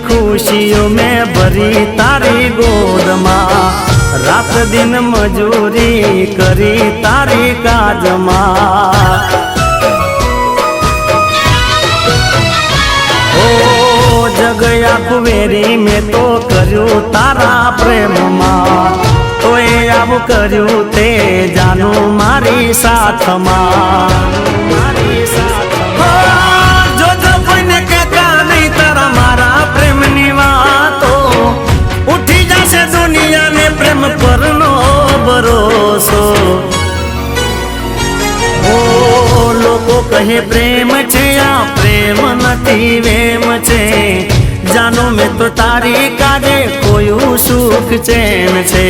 खुशियों में भरी तारी गोद माँ, रात दिन मजूरी करी तारी काज माँ। ओ जगया कुवेरी में तो कर्यु तारा प्रेम माँ, तो ए अब कर्यु ते जानू मारी साथ माँ, मारी साथ माँ। जो जो कोई ने कहता नहीं तारा मारा प्रेम निवातो, उठी जासे दुनिया ने प्रेम पर नो भरोसो। ओ लोको कहे प्रेम छे या प्रेम नथी वेम छे, जानो में तो तारी काजे कोई सुख चैन छे।